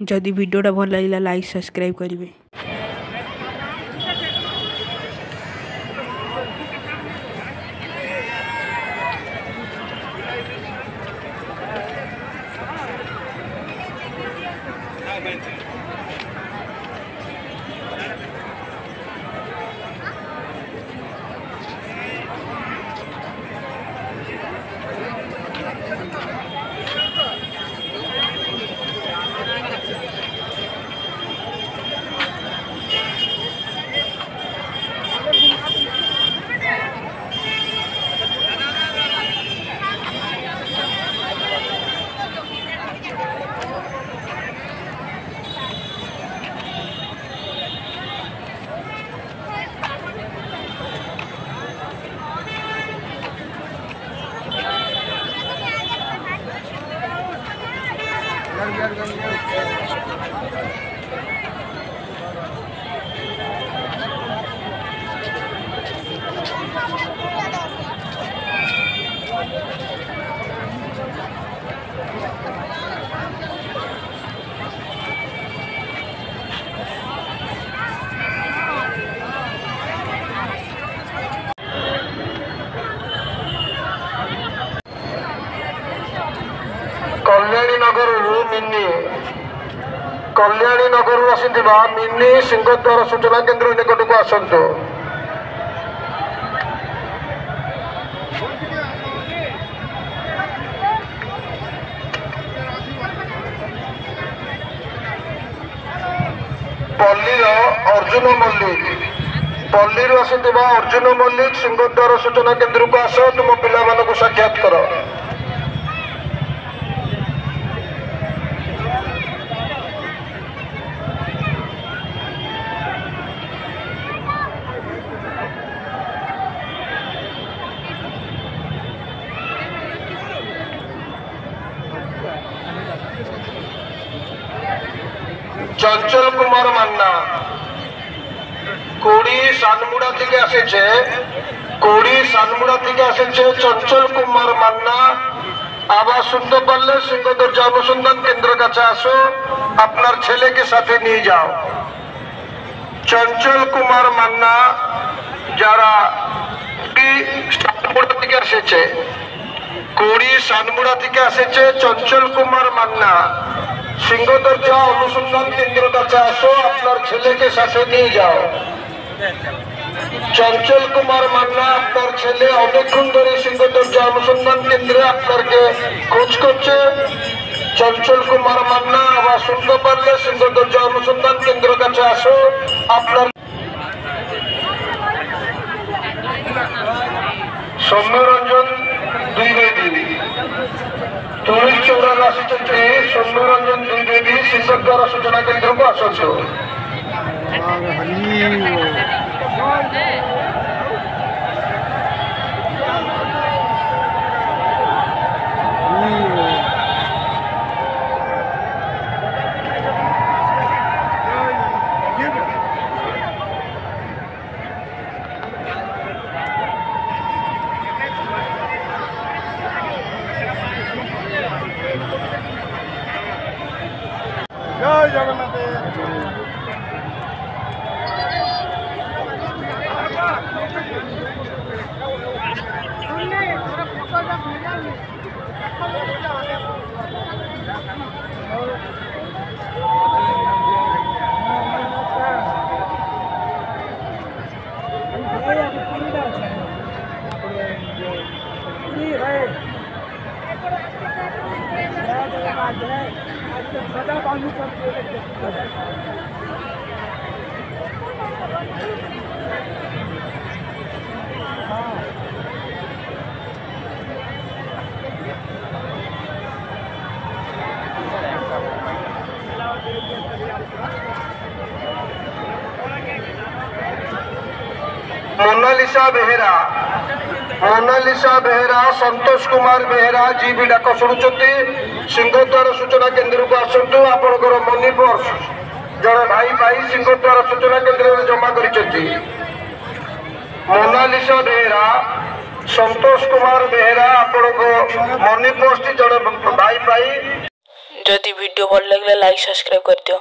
जदि वीडियोटा भल लगा लाइक सब्सक्राइब करेंगे। कल्याणी नगर मिनी कल्याणी नगर आसिथिबा मिनी सिंहद्वार सूचना केन्द्र निकट को आसतु। पल्लीर अर्जुन मल्लिक पल्लीर आसिथिबा अर्जुन मल्लिक सिंहद्वार सूचना केन्द्र को आस तुम पिला साक्षात कर। चंचल कुमार मान्ना कोड़ी सानमुड़ा থেকে আসছে चंचल कुमार मान्ना आवाज सुनते पारले सिंह दर्जा अनुसंधान केंद्र काছে আসো আপনার ছেলেকে সাথে নিয়ে যাও। चंचल कुमार मान्ना যারা সানমুড়া থেকে আসছে कोड़ी सानमुड़ा থেকে আসছে चंचल कुमार मान्ना सिंह दर्जा अनुसंधान केंद्र काছে আসো আপনার ছেলেকে সাথে নিয়ে যাও। चंचल कुमार मान्ना আপনার ছেলে অনেকক্ষণ ধরে সিংহ দর্জা অনুসন্ধান কেন্দ্রে আপনাকে খোঁজ করছে। चंचल कुमार मान्ना आवाज শুনতে পারলে সিংহ দর্জা অনুসন্ধান কেন্দ্র কাছে আসো আপনার। सौम्यरंजन द्विवेदी तुलिस चौराल आसिचंती सौम्यरंजन द्विवेदी सिंहद्वार सूचना केंद्र को आसतु। जय जगन्नाथ। मोनालिसा बेहेरा संतोष कुमार बेहेरा जी भी डाक शुणुंट सिंहद्वार सूचना केन्द्र को आसतु। आपंकर मनी पर्स जड़े भाई भाई सिंहद्वार सूचना केन्द्र में जमा कर। मोनालिसा बेहेरा संतोष कुमार बेहेरा आपण मनी पर्स जड़े भाई भाई जदि वीडियो भल लगे लाइक सब्सक्राइब कर दियो।